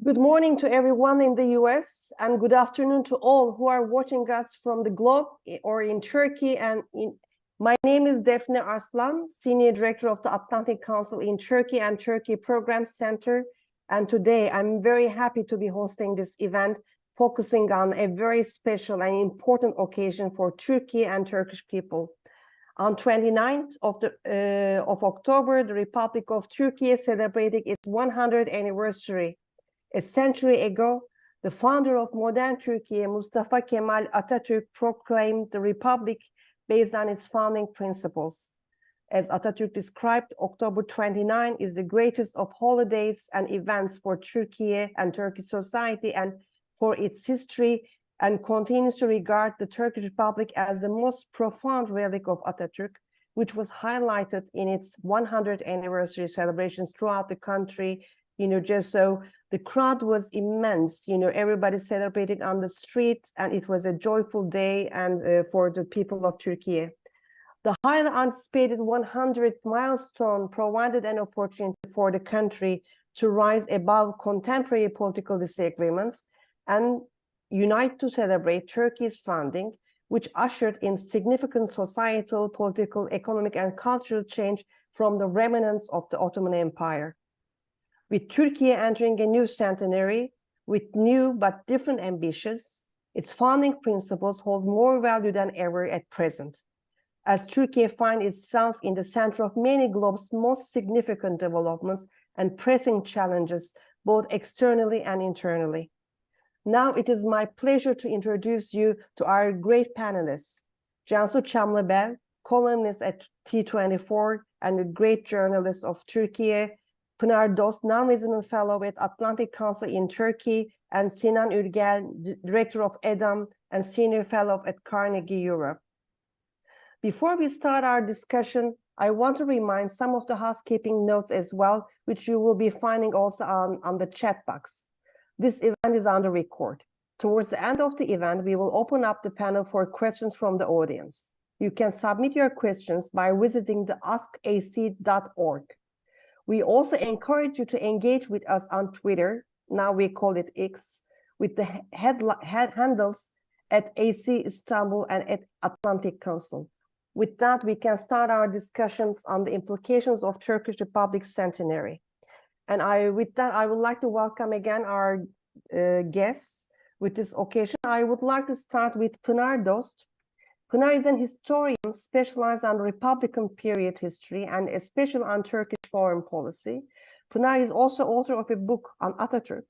Good morning to everyone in the US and good afternoon to all who are watching us from the globe or in Turkey. My name is Defne Arslan, Senior Director of the Atlantic Council in Turkey and Turkey Program Center. And today I'm very happy to be hosting this event focusing on a very special and important occasion for Turkey and Turkish people. On 29th of October, the Republic of Turkey celebrated its 100th anniversary. A century ago, the founder of modern Turkey, Mustafa Kemal Atatürk, proclaimed the republic based on its founding principles. As Atatürk described, October 29 is the greatest of holidays and events for Turkey and Turkish society and for its history, and continues to regard the Turkish Republic as the most profound relic of Atatürk, which was highlighted in its 100th anniversary celebrations throughout the country. Just so the crowd was immense, everybody celebrated on the street, and it was a joyful day and for the people of Turkey. The highly anticipated 100th milestone provided an opportunity for the country to rise above contemporary political disagreements and unite to celebrate Turkey's founding, which ushered in significant societal, political, economic, and cultural change from the remnants of the Ottoman Empire. With Turkey entering a new centenary with new but different ambitions, its founding principles hold more value than ever at present, as Turkey finds itself in the center of many globe's most significant developments and pressing challenges, both externally and internally. Now it is my pleasure to introduce you to our great panelists, Cansu Çamlıbel, columnist at T24 and a great journalist of Turkey, Pınar Dost, non-resident fellow at Atlantic Council in Turkey, and Sinan Ürgel, director of EDAM and senior fellow at Carnegie Europe. Before we start our discussion, I want to remind some of the housekeeping notes as well, which you will be finding also on the chat box. This event is under record. Towards the end of the event, we will open up the panel for questions from the audience. You can submit your questions by visiting the askac.org. We also encourage you to engage with us on Twitter, now we call it X, with the handles at AC Istanbul and at Atlantic Council. With that, we can start our discussions on the implications of Turkish Republic centenary. And with that, I would like to welcome again our guests with this occasion. I would like to start with Pınar Dost. Pınar is an historian specialized on Republican period history and especially on Turkish foreign policy. Pınar is also author of a book on Atatürk.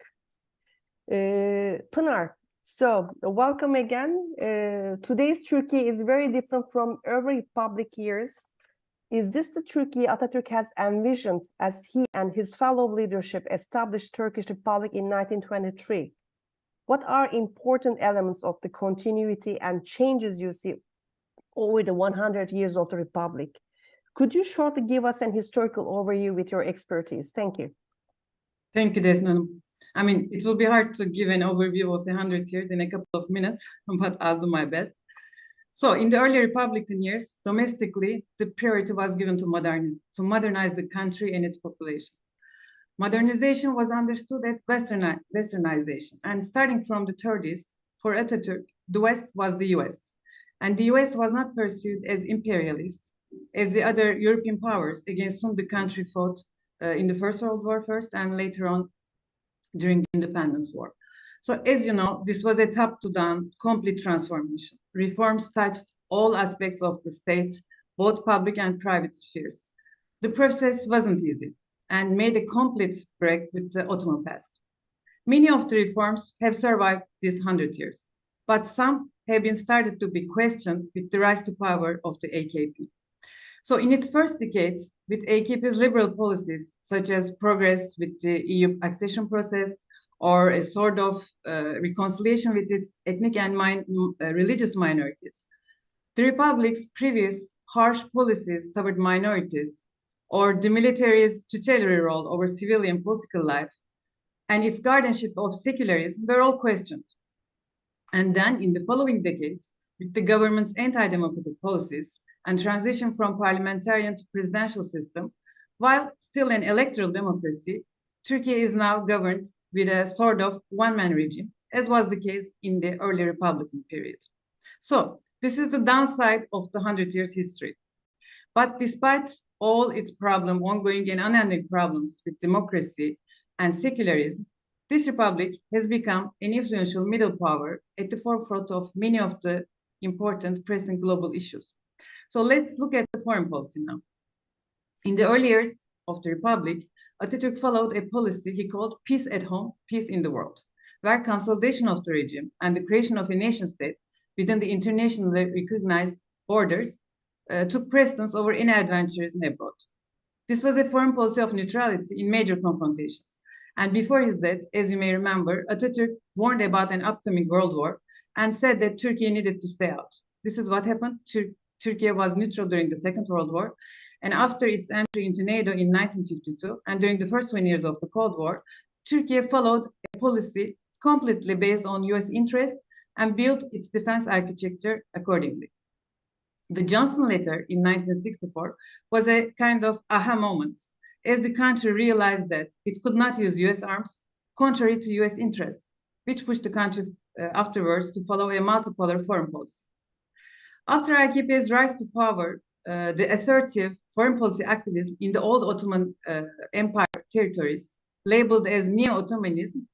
Pınar, so welcome again. Today's Turkey is very different from early Republic years. Is this the Turkey Atatürk has envisioned as he and his fellow leadership established Turkish Republic in 1923? What are important elements of the continuity and changes you see over the 100 years of the Republic? Could you shortly give us an historical overview with your expertise? Thank you. Thank you, Defne. I mean, it will be hard to give an overview of the 100 years in a couple of minutes, but I'll do my best. So in the early Republican years, domestically, the priority was given to modernize the country and its population. Modernization was understood as westernization, and starting from the 30s, for Atatürk, the West was the US, and the US was not perceived as imperialist, as the other European powers against whom the country fought in the First World War first, and later on during the Independence War. So as you know, this was a top-to-down, complete transformation. Reforms touched all aspects of the state, both public and private spheres. The process wasn't easy and made a complete break with the Ottoman past. Many of the reforms have survived these 100 years, but some have been started to be questioned with the rise to power of the AKP. So in its first decades, with AKP's liberal policies, such as progress with the EU accession process, or a sort of reconciliation with its ethnic and religious minorities, the Republic's previous harsh policies toward minorities, or the military's tutelary role over civilian political life, and its guardianship of secularism were all questioned. And then in the following decade, with the government's anti-democratic policies and transition from parliamentarian to presidential system, while still an electoral democracy, Turkey is now governed with a sort of one-man regime, as was the case in the early Republican period. So this is the downside of the 100 years history. But despite all its ongoing and unending problems with democracy and secularism, this republic has become an influential middle power at the forefront of many of the important pressing global issues. So let's look at the foreign policy now. In the early years of the republic, Atatürk followed a policy he called peace at home, peace in the world, where consolidation of the regime and the creation of a nation state within the internationally recognized borders took precedence over any adventurism abroad. This was a foreign policy of neutrality in major confrontations. And before his death, as you may remember, Atatürk warned about an upcoming world war and said that Turkey needed to stay out. This is what happened. Turkey was neutral during the Second World War. And after its entry into NATO in 1952, and during the first 20 years of the Cold War, Turkey followed a policy completely based on US interests and built its defense architecture accordingly. The Johnson letter in 1964 was a kind of aha moment, as the country realized that it could not use US arms contrary to US interests, which pushed the country afterwards to follow a multipolar foreign policy. After AKP's rise to power, the assertive foreign policy activism in the old Ottoman Empire territories, labeled as neo-Ottomanism,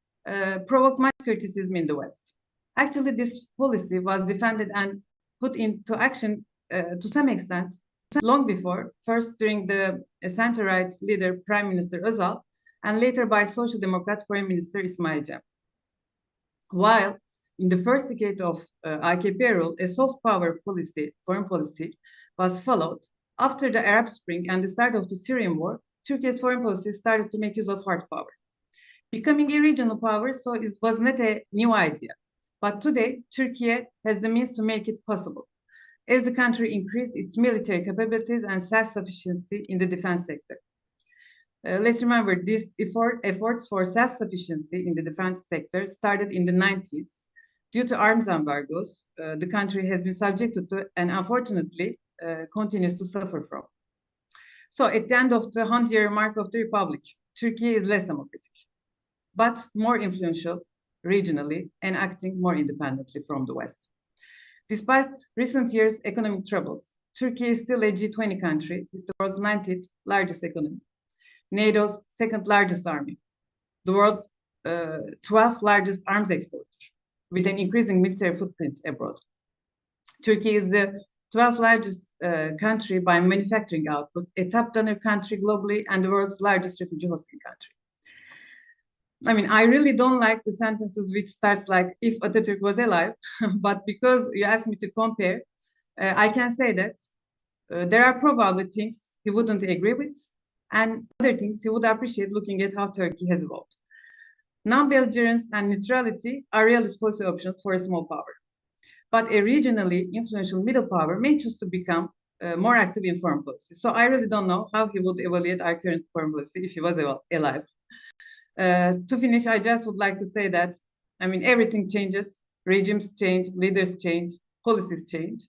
provoked much criticism in the West. Actually, this policy was defended and put into action to some extent long before, first during the center-right leader Prime Minister Özal, and later by Social Democrat Foreign Minister İsmail Cem. While in the first decade of AKP rule, a soft power policy, foreign policy, was followed. After the Arab Spring and the start of the Syrian war, Turkey's foreign policy started to make use of hard power. Becoming a regional power, so it was not a new idea. But today, Turkey has the means to make it possible, as the country increased its military capabilities and self-sufficiency in the defense sector. Let's remember, these efforts for self-sufficiency in the defense sector started in the 90s. Due to arms embargoes, the country has been subjected to, and unfortunately, continues to suffer from. So at the end of the 100-year mark of the Republic, Turkey is less democratic, but more influential regionally and acting more independently from the West. Despite recent years' economic troubles, Turkey is still a G20 country with the world's 19th largest economy, NATO's second largest army, the world's 12th largest arms exporter, with an increasing military footprint abroad. Turkey is the 12th largest country by manufacturing output, a top donor country globally, and the world's largest refugee hosting country. I mean, I really don't like the sentences which starts like, if Atatürk was alive, but because you asked me to compare, I can say that there are probably things he wouldn't agree with, and other things he would appreciate looking at how Turkey has evolved. Non-belligerence and neutrality are realist policy options for a small power. But a regionally influential middle power may choose to become more active in foreign policy. So I really don't know how he would evaluate our current foreign policy if he was alive. To finish, I just would like to say that, I mean, everything changes, regimes change, leaders change, policies change.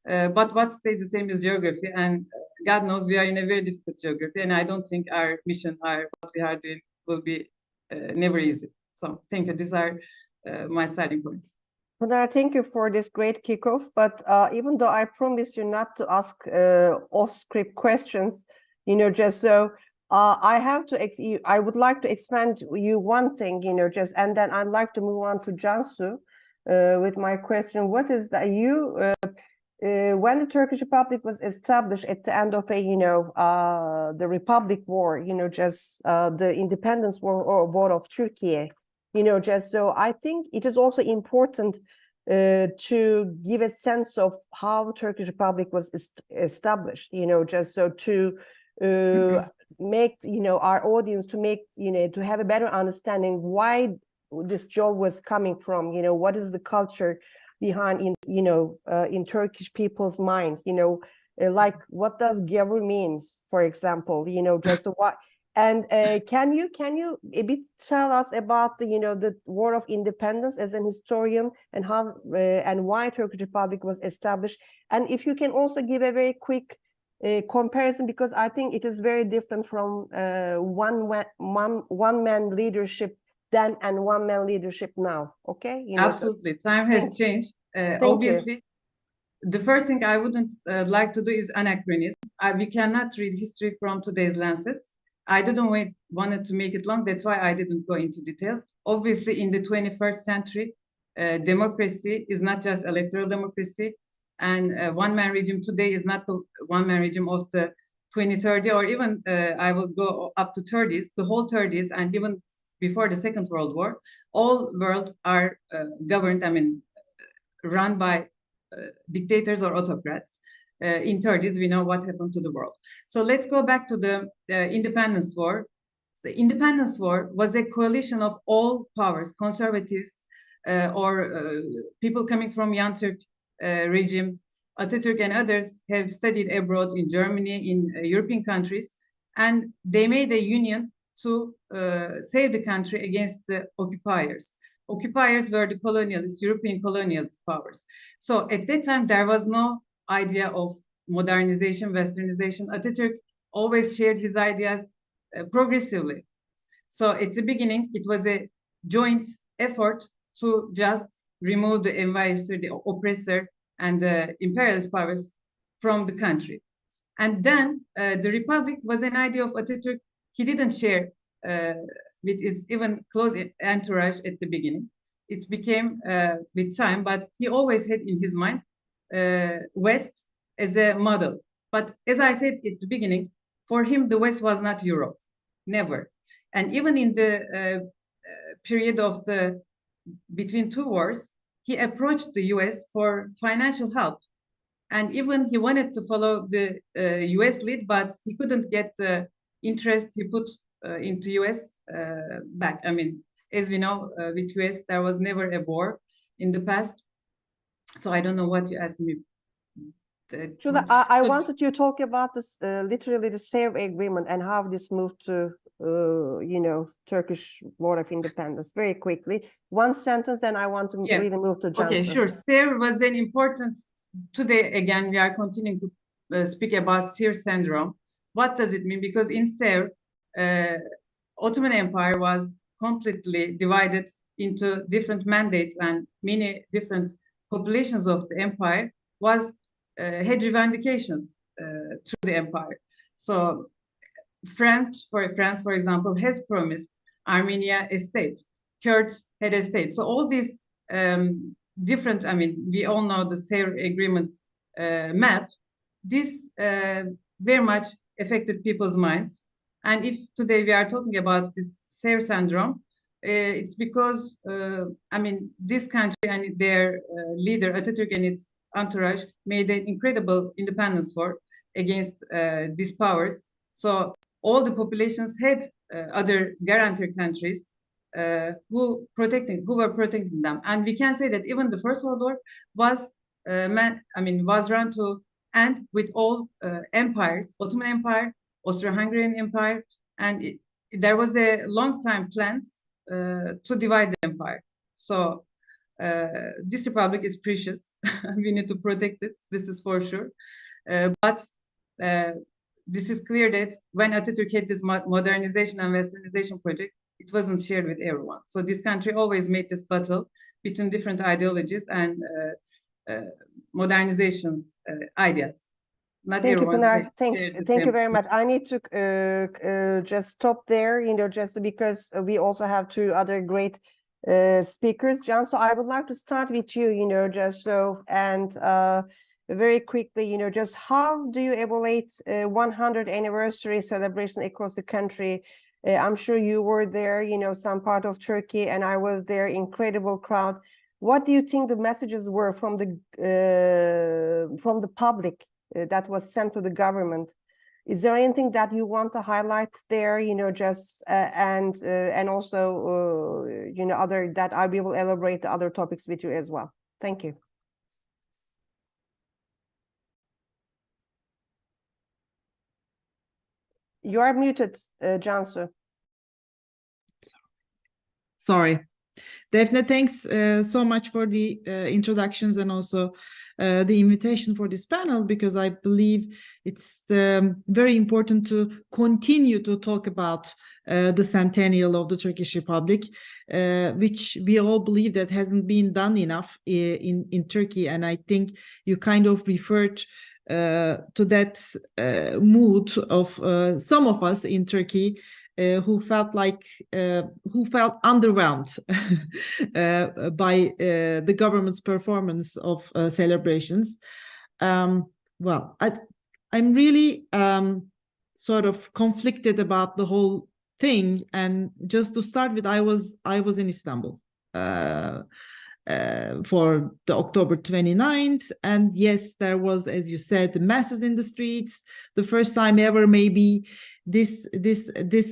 But what stays the same is geography. And God knows we are in a very difficult geography. And I don't think our mission, what we are doing will be never easy. So thank you. These are my starting points. Pınar, thank you for this great kickoff. But even though I promised you not to ask off-script questions, just so I would like to expand you one thing, and then I'd like to move on to Cansu with my question. What is that when the Turkish Republic was established at the end of the Republic War, the Independence War of Turkey, so I think it is also important to give a sense of how Turkish Republic was established, so to make our audience to have a better understanding why this job was coming from, what is the culture behind in Turkish people's mind, like what does gavur means, for example, just what. And can you a bit tell us about the War of Independence as an historian, and how and why Turkish Republic was established, and if you can also give a very quick comparison, because I think it is very different from one man leadership then and one-man leadership now. Okay, you know, Absolutely, time has changed. Obviously, the first thing I wouldn't like to do is anachronism. We cannot read history from today's lenses. I didn't wanted to make it long. That's why I didn't go into details. Obviously, in the 21st century, democracy is not just electoral democracy, and one-man regime today is not the one-man regime of the 2030, or even I will go up to 30s, the whole 30s, and even before the Second World War. All world are governed, I mean, run by dictators or autocrats. In 30s, we know what happened to the world. So let's go back to the independence war. The independence war was a coalition of all powers, conservatives or people coming from Young Turk regime. Atatürk and others have studied abroad in Germany, in European countries, and they made a union to save the country against the occupiers. Occupiers were the colonialists, European colonialist powers. So at that time, there was no idea of modernization, westernization. Atatürk always shared his ideas progressively. So at the beginning, it was a joint effort to just remove the envahir, the oppressor, and the imperialist powers from the country. And then the republic was an idea of Atatürk. He didn't share with its even close entourage at the beginning. It became with time, but he always had in his mind West as a model. But as I said at the beginning, for him, the West was not Europe, never. And even in the period of the between two wars, he approached the US for financial help. And even he wanted to follow the US lead, but he couldn't get the interest he put into US back. I mean, as we know, with US, there was never a war in the past. So I don't know what you asked me. Shula, I wanted you to talk about this, literally the SARE agreement and how this moved to, you know, Turkish War of Independence very quickly. One sentence, and I want to really move to Cansu. Okay, sure. SARE was an important, today, again, we are continuing to speak about SARE syndrome. What does it mean? Because in SARE, Ottoman Empire was completely divided into different mandates, and many different populations of the empire had revendications through the empire. So France, for example, has promised Armenia a state. Kurds had a state. So all these different, I mean, we all know the SARE agreements map. This very much affected people's minds. And if today we are talking about this SARE syndrome, it's because, I mean, this country and their leader, Atatürk, and its entourage made an incredible independence war against these powers. So all the populations had other guarantor countries who were protecting them. And we can say that even the First World War was run to end with all empires, Ottoman Empire, Austro-Hungarian Empire, and there was a long time plans to divide the empire. So this republic is precious. We need to protect it. This is for sure. But this is clear that when Atatürk had this modernization and westernization project, it wasn't shared with everyone. So this country always made this battle between different ideologies and modernizations ideas. Not Thank you, everyone. Thank you very much. I need to just stop there, you know, just because we also have two other great speakers, John. So I would like to start with you, you know, just so, and very quickly, you know, just how do you evaluate 100th anniversary celebration across the country? I'm sure you were there, you know, some part of Turkey, and I was there, incredible crowd. What do you think the messages were from the public that was sent to the government? Is there anything that you want to highlight there, you know, just and also you know, other that I will elaborate the other topics with you as well. Thank you. You are muted, Cansu. Sorry. Daphne, thanks so much for the introductions and also the invitation for this panel, because I believe it's very important to continue to talk about the centennial of the Turkish Republic, which we all believe that hasn't been done enough in Turkey. And I think you kind of referred to that mood of some of us in Turkey who felt underwhelmed by the government's performance of celebrations. Well, I'm really sort of conflicted about the whole thing. And just to start with, I was in Istanbul for the October 29th. And yes, there was, as you said, the masses in the streets. The first time ever, maybe this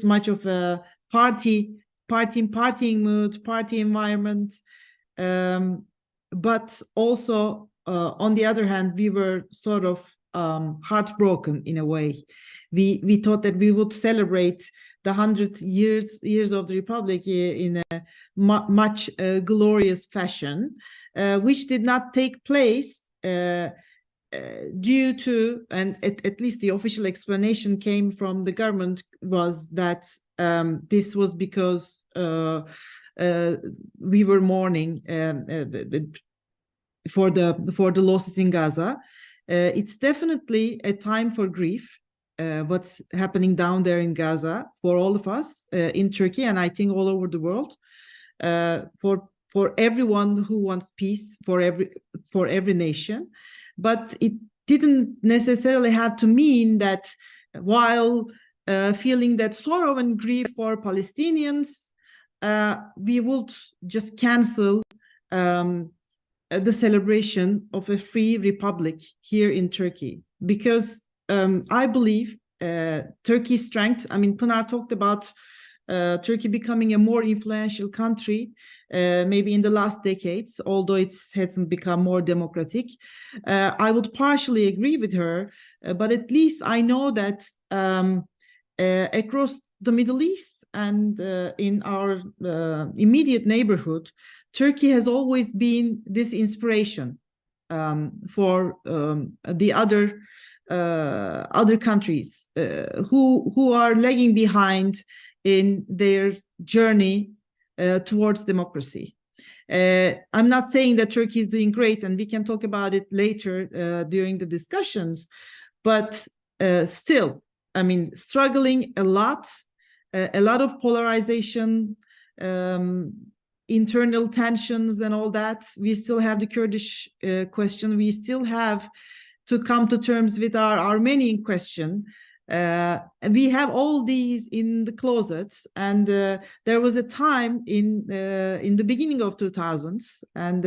much of a partying mood, party environment. But also, on the other hand, we were sort of heartbroken in a way. We thought that we would celebrate the 100 years of the Republic in a much glorious fashion, which did not take place due to, and at least the official explanation came from the government, was that this was because we were mourning for the losses in Gaza. It's definitely a time for grief. What's happening down there in Gaza for all of us in Turkey, and I think all over the world, for everyone who wants peace, for every nation. But it didn't necessarily have to mean that while feeling that sorrow and grief for Palestinians, we would just cancel the celebration of a free republic here in Turkey, because I believe Turkey's strength. I mean, Pınar talked about Turkey becoming a more influential country, maybe in the last decades, although it hasn't become more democratic. I would partially agree with her, but at least I know that across the Middle East and in our immediate neighborhood, Turkey has always been this inspiration for the other countries who are lagging behind in their journey towards democracy. I'm not saying that Turkey is doing great, and we can talk about it later during the discussions, but still, I mean, struggling a lot of polarization, internal tensions and all that. We still have the Kurdish question. We still have to come to terms with our Armenian question. We have all these in the closet, and there was a time in the beginning of 2000s, and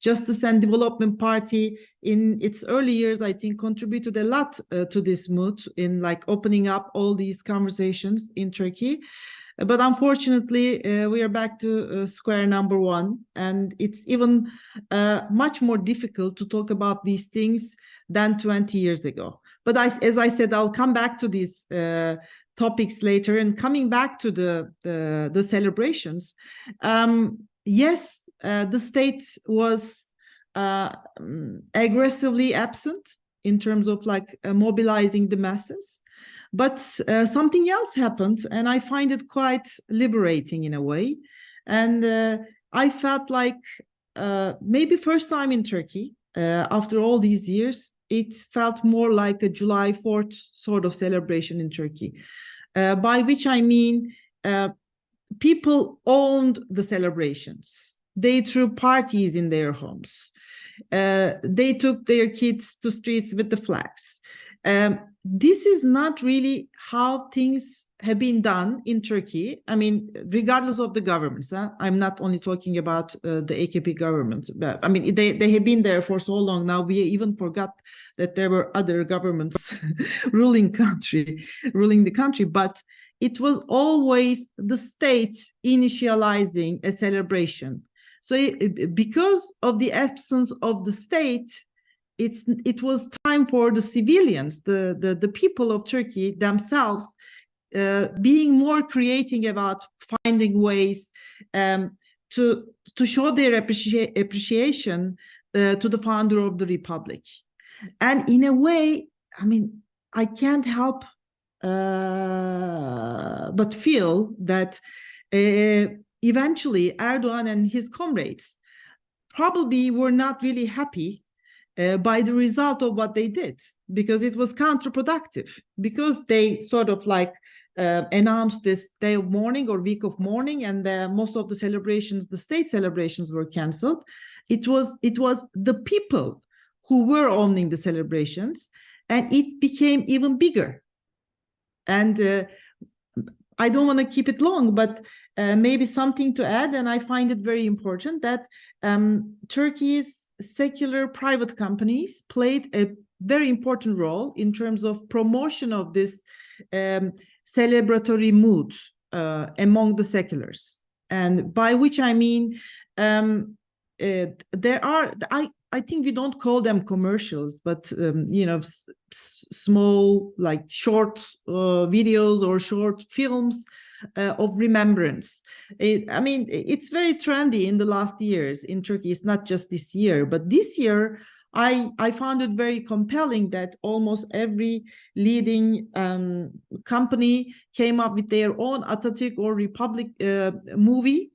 Justice and Development Party in its early years, I think, contributed a lot to this mood in like opening up all these conversations in Turkey. But unfortunately, we are back to square number one, and it's even much more difficult to talk about these things than 20 years ago. But as I said, I'll come back to these topics later. And coming back to the celebrations, yes, the state was aggressively absent in terms of like mobilizing the masses. But something else happened, and I find it quite liberating in a way. And I felt like maybe first time in Turkey, after all these years, it felt more like a July 4th sort of celebration in Turkey, by which I mean people owned the celebrations. They threw parties in their homes. They took their kids to streets with the flags. This is not really how things have been done in Turkey. I mean, regardless of the governments. I'm not only talking about the AKP government. But, I mean, they have been there for so long now. We even forgot that there were other governments ruling the country. But it was always the state initializing a celebration. So because of the absence of the state, it was time for the civilians, the people of Turkey themselves, being more creative about finding ways to show their appreciation to the founder of the republic. And in a way, I mean, I can't help but feel that eventually Erdogan and his comrades probably were not really happy by the result of what they did, because it was counterproductive, because they sort of like announced this day of mourning or week of mourning, and most of the celebrations, the state celebrations, were canceled. It was the people who were owning the celebrations, and it became even bigger. And I don't want to keep it long, but maybe something to add, and I find it very important that Turkey's secular private companies played a very important role in terms of promotion of this celebratory mood among the seculars. And by which I mean, there are, I think we don't call them commercials, but small, like short videos or short films of remembrance. I mean, it's very trendy in the last years in Turkey. It's not just this year, but this year I found it very compelling that almost every leading company came up with their own Atatürk or Republic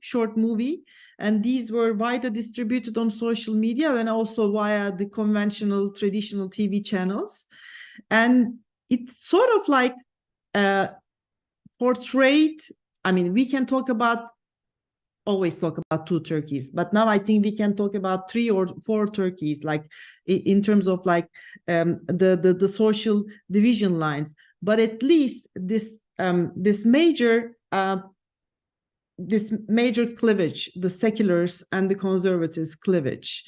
short movie. And these were widely distributed on social media and also via the conventional, traditional TV channels. And it's sort of like portrayed, I mean, we can always talk about two Turkeys, but now I think we can talk about 3 or 4 Turkeys, like in terms of like the social division lines. But at least this major cleavage, the seculars and the conservatives cleavage,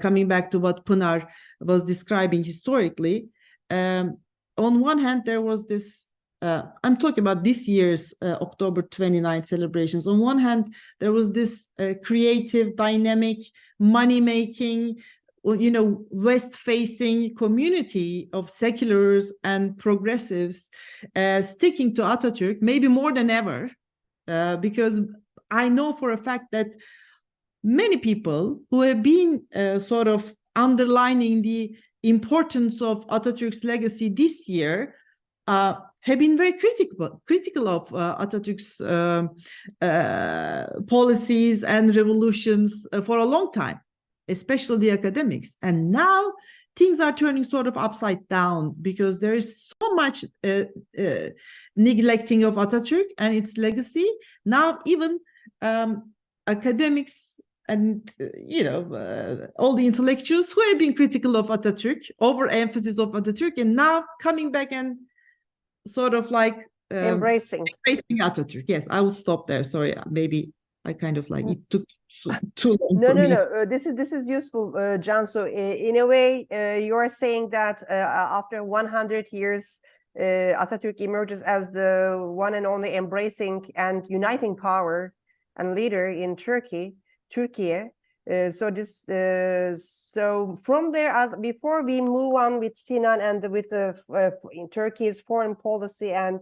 coming back to what Pınar was describing historically. On one hand, there was this, I'm talking about this year's October 29th celebrations. On one hand, there was this creative, dynamic, money-making, West-facing community of seculars and progressives sticking to Atatürk, maybe more than ever, because I know for a fact that many people who have been sort of underlining the importance of Atatürk's legacy this year have been very critical of Atatürk's policies and revolutions for a long time, especially the academics. And now things are turning sort of upside down because there is so much neglecting of Atatürk and its legacy. Now even academics and all the intellectuals who have been critical of Atatürk, overemphasis of Atatürk, and now coming back and sort of like embracing Atatürk. Yes, I will stop there. Sorry, maybe I kind of like it took too long. No. This is useful, Cansu. In a way, you are saying that after 100 years, Atatürk emerges as the one and only embracing and uniting power and leader in Turkey. So from there, before we move on with Sinan and with in Turkey's foreign policy and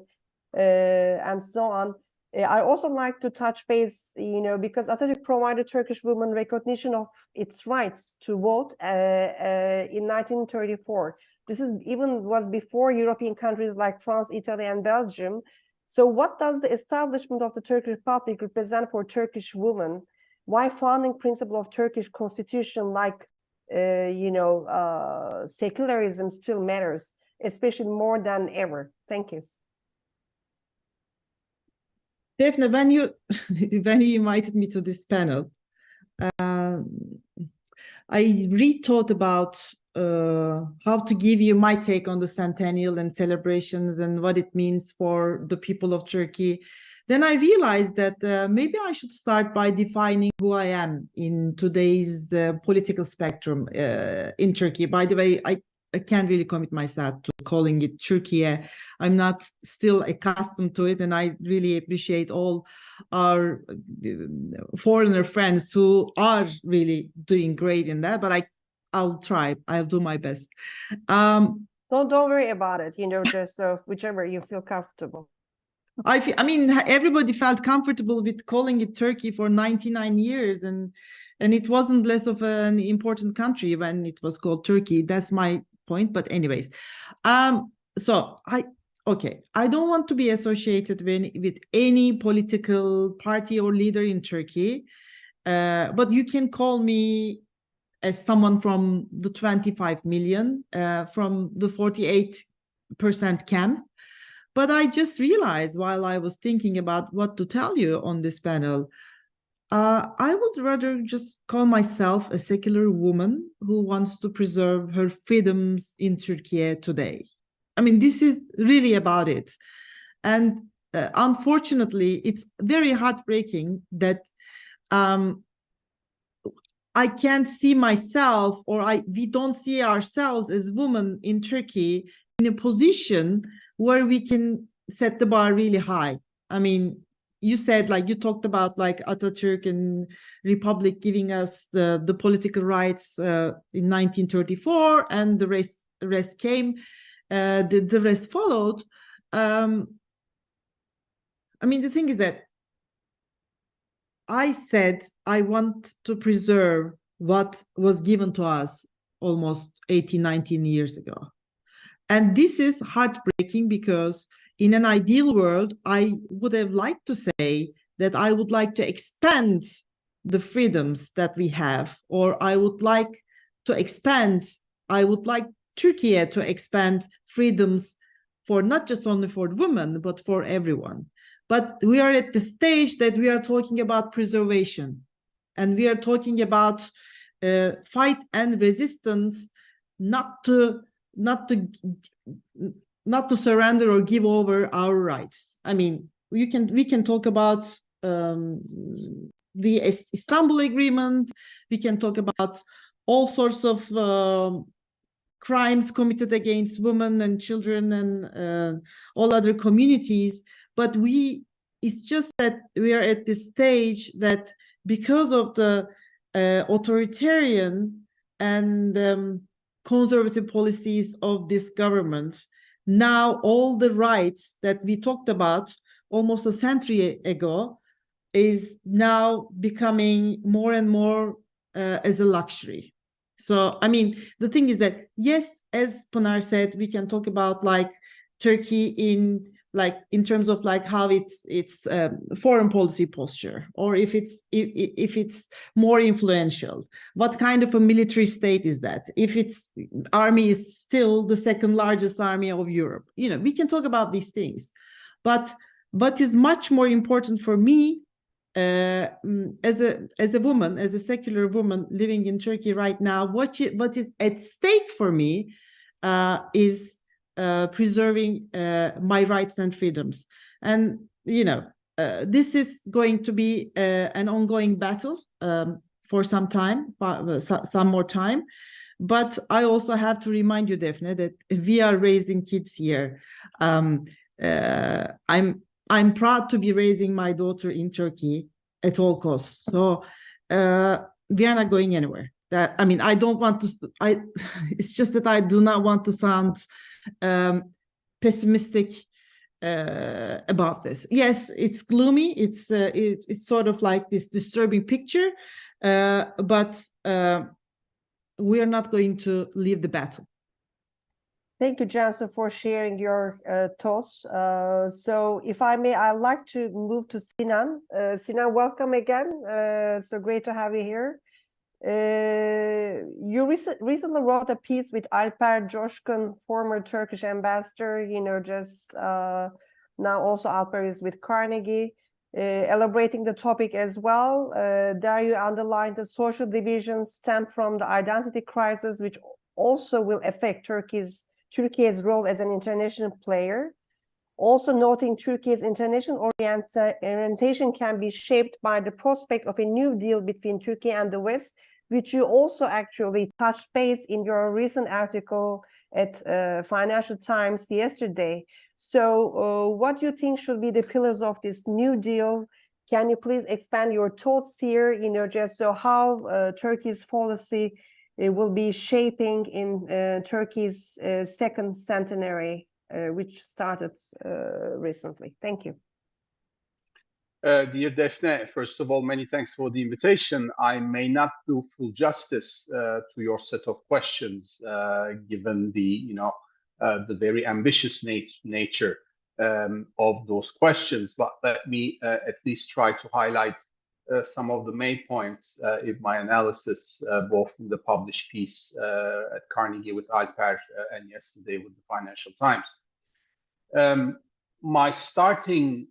so on, I also like to touch base, because Atatürk provided Turkish women recognition of its rights to vote in 1934. This was before European countries like France, Italy, and Belgium. So what does the establishment of the Turkish Republic represent for Turkish women? Why founding principle of Turkish constitution like, secularism still matters, especially more than ever? Thank you. Defne, when you invited me to this panel, I rethought about how to give you my take on the centennial and celebrations and what it means for the people of Turkey. Then I realized that maybe I should start by defining who I am in today's political spectrum in Turkey. By the way, I can't really commit myself to calling it Turkey. I'm not still accustomed to it, and I really appreciate all our foreigner friends who are really doing great in that, but I'll try. I'll do my best. Don't worry about it, just whichever you feel comfortable. I mean, everybody felt comfortable with calling it Turkey for 99 years, and it wasn't less of an important country when it was called Turkey. That's my point. But anyways, so I don't want to be associated with any political party or leader in Turkey, but you can call me as someone from the 25 million, from the 48% camp. But I just realized while I was thinking about what to tell you on this panel, I would rather just call myself a secular woman who wants to preserve her freedoms in Turkey today. I mean, this is really about it. And unfortunately, it's very heartbreaking that I can't see myself, or we don't see ourselves as women in Turkey in a position where we can set the bar really high. I mean, you said, like, you talked about like Atatürk and Republic giving us the political rights in 1934, and the rest came, the rest followed. I mean, the thing is that I said I want to preserve what was given to us almost 18, 19 years ago. And this is heartbreaking because in an ideal world, I would have liked to say that I would like to expand the freedoms that we have, or I would like Turkey to expand freedoms for not just only for women, but for everyone. But we are at the stage that we are talking about preservation, and we are talking about fight and resistance, not to surrender or give over our rights. I mean, we can talk about the Istanbul Agreement. We can talk about all sorts of crimes committed against women and children and all other communities. But it's just that we are at this stage that because of the authoritarian and conservative policies of this government, now all the rights that we talked about almost a century ago is now becoming more and more as a luxury. So, I mean, the thing is that, yes, as Pınar said, we can talk about like Turkey in terms of like how it's foreign policy posture, or if it's more influential, what kind of a military state is that, if its army is still the second largest army of Europe. We can talk about these things, but what is much more important for me as a woman, as a secular woman living in Turkey right now, what is at stake for me is preserving my rights and freedoms. And this is going to be an ongoing battle for some time, some more time. But I also have to remind you, Defne, that we are raising kids here. I'm proud to be raising my daughter in Turkey at all costs. So we are not going anywhere. I don't want to. It's just that I do not want to sound pessimistic about this. Yes, it's gloomy. It's sort of like this disturbing picture, but we are not going to leave the battle. Thank you, Cansu, for sharing your thoughts. So if I may, I'd like to move to Sinan. Sinan, welcome again. So great to have you here. You recently wrote a piece with Alper Coşkun, former Turkish ambassador, just now also Alper is with Carnegie, elaborating the topic as well. There you underlined the social divisions stem from the identity crisis, which also will affect Turkey's role as an international player. Also noting Turkey's international orientation can be shaped by the prospect of a new deal between Turkey and the West, which you also actually touched base in your recent article at Financial Times yesterday. So what do you think should be the pillars of this new deal? Can you please expand your thoughts here, just so how Turkey's policy will be shaping in Turkey's second centenary, which started recently? Thank you. Dear Daphne, first of all, many thanks for the invitation. I may not do full justice to your set of questions, given the very ambitious nature of those questions. But let me at least try to highlight some of the main points in my analysis, both in the published piece at Carnegie with Alper and yesterday with the Financial Times. My starting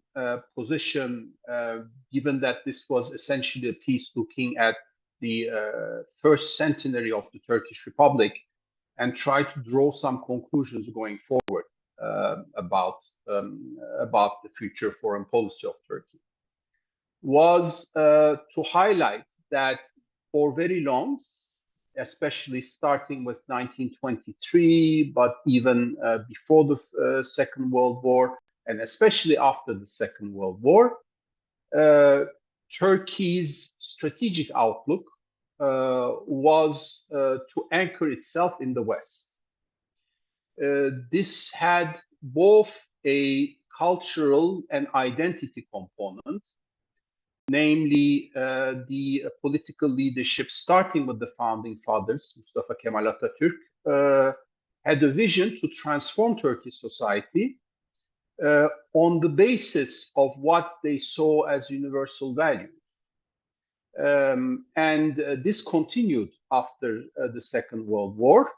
position, given that this was essentially a piece looking at the first centenary of the Turkish Republic, and try to draw some conclusions going forward about the future foreign policy of Turkey, was to highlight that for very long, especially starting with 1923, but even before the Second World War, and especially after the Second World War, Turkey's strategic outlook was to anchor itself in the West. This had both a cultural and identity component, namely the political leadership, starting with the founding fathers, Mustafa Kemal Atatürk, had a vision to transform Turkish society on the basis of what they saw as universal values. This continued after the Second World War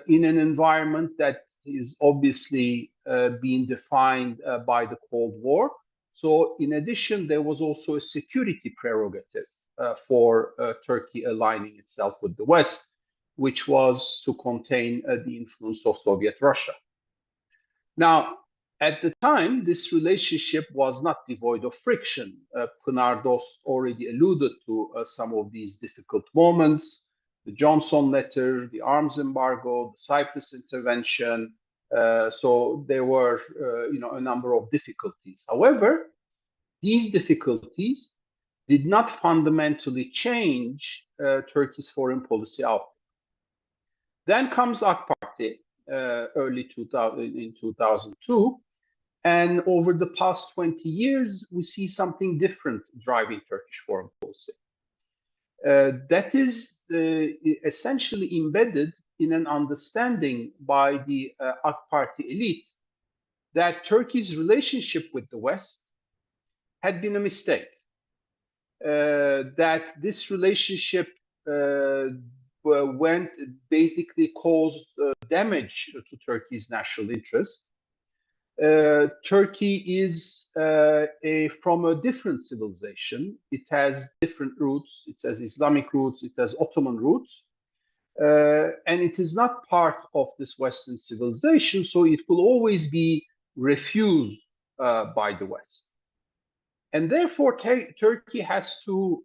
in an environment that is obviously being defined by the Cold War. So in addition, there was also a security prerogative for Turkey aligning itself with the West, which was to contain the influence of Soviet Russia. Now, at the time, this relationship was not devoid of friction. Pınar Dost already alluded to some of these difficult moments: the Johnson letter, the arms embargo, the Cyprus intervention. So there were, a number of difficulties. However, these difficulties did not fundamentally change Turkey's foreign policy outlook. Then comes AK Party early 2002. And over the past 20 years, we see something different driving Turkish foreign policy. That is essentially embedded in an understanding by the AK Party elite that Turkey's relationship with the West had been a mistake, that this relationship basically caused damage to Turkey's national interest. Turkey is from a different civilization. It has different roots. It has Islamic roots. It has Ottoman roots. And it is not part of this Western civilization, so it will always be refused by the West. And therefore, Turkey has to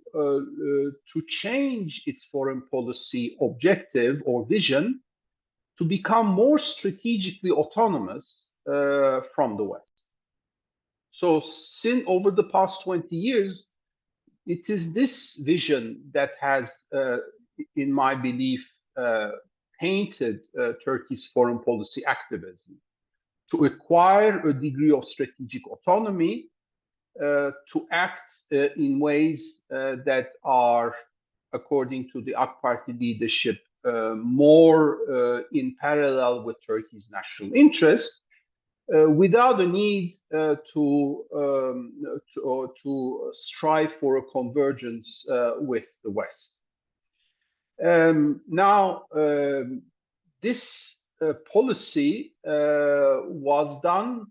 change its foreign policy objective or vision to become more strategically autonomous from the West. So over the past 20 years, it is this vision that has, in my belief, painted Turkey's foreign policy activism to acquire a degree of strategic autonomy, to act in ways that are, according to the AK Party leadership, more in parallel with Turkey's national interest, without a need to strive for a convergence with the West. Now, this policy was done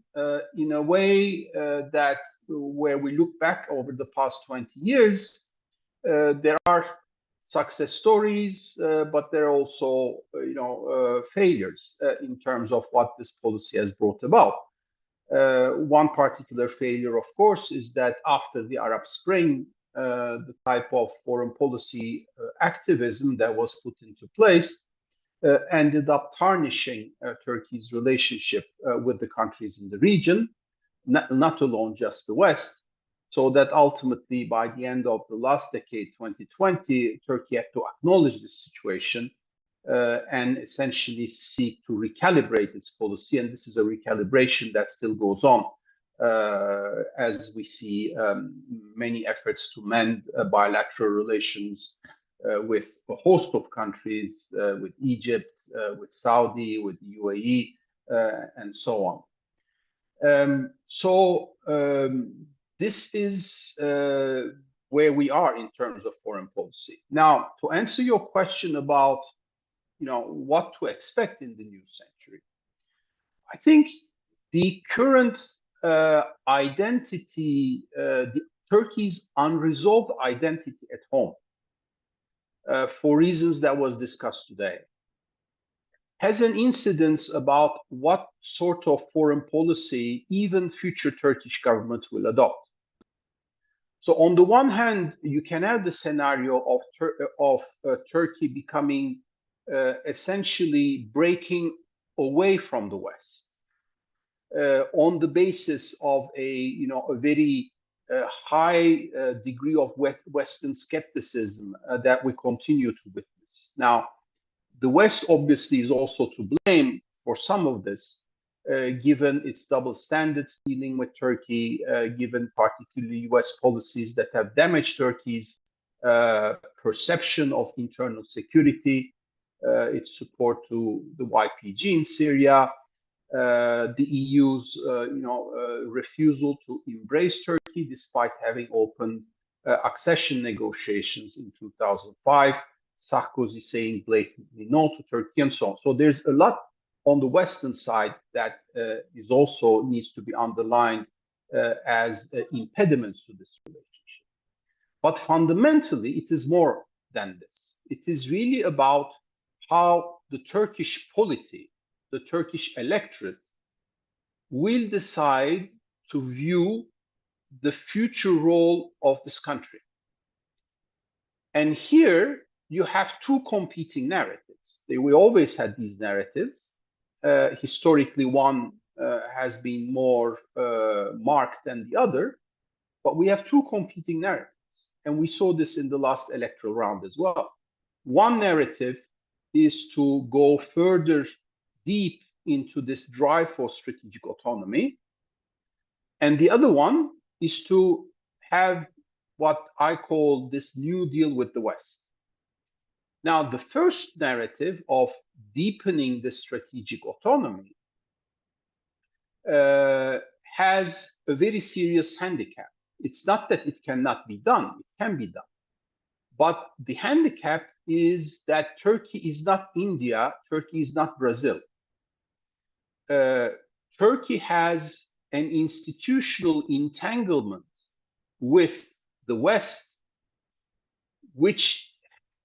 in a way that, where we look back over the past 20 years, there are success stories, but there are also, failures in terms of what this policy has brought about. One particular failure, of course, is that after the Arab Spring, the type of foreign policy activism that was put into place ended up tarnishing Turkey's relationship with the countries in the region, not alone just the West. So that ultimately, by the end of the last decade, 2020, Turkey had to acknowledge this situation and essentially seek to recalibrate its policy. And this is a recalibration that still goes on as we see many efforts to mend bilateral relations with a host of countries, with Egypt, with Saudi, with the UAE, and so on. This is where we are in terms of foreign policy. Now, to answer your question about, what to expect in the new century, I think the current identity, Turkey's unresolved identity at home, for reasons that was discussed today, has an incidence about what sort of foreign policy even future Turkish governments will adopt. So on the one hand, you can have the scenario of Turkey becoming essentially breaking away from the West on the basis of a very high degree of Western skepticism that we continue to witness. Now, the West obviously is also to blame for some of this, given its double standards dealing with Turkey, given particularly US policies that have damaged Turkey's perception of internal security, its support to the YPG in Syria, the EU's refusal to embrace Turkey despite having opened accession negotiations in 2005, Sarkozy saying blatantly no to Turkey, and so on. So there's a lot on the Western side that is also needs to be underlined as impediments to this relationship. But fundamentally, it is more than this. It is really about how the Turkish polity, the Turkish electorate, will decide to view the future role of this country. And here you have two competing narratives. We always had these narratives. Historically, one has been more marked than the other, but we have two competing narratives. And we saw this in the last electoral round as well. One narrative is to go further deep into this drive for strategic autonomy. And the other one is to have what I call this New Deal with the West. Now, the first narrative of deepening the strategic autonomy has a very serious handicap. It's not that it cannot be done, it can be done. But the handicap is that Turkey is not India, Turkey is not Brazil. Turkey has an institutional entanglement with the West, which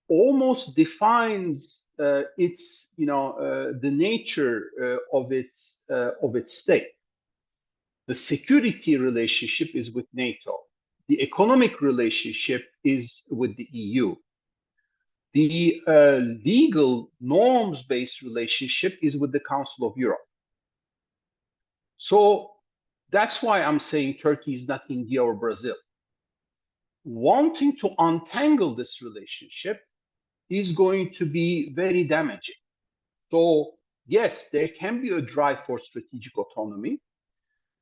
almost defines its, the nature of its state. The security relationship is with NATO. The economic relationship is with the EU. The legal norms-based relationship is with the Council of Europe. So that's why I'm saying Turkey is not India or Brazil. Wanting to untangle this relationship is going to be very damaging. So yes, there can be a drive for strategic autonomy,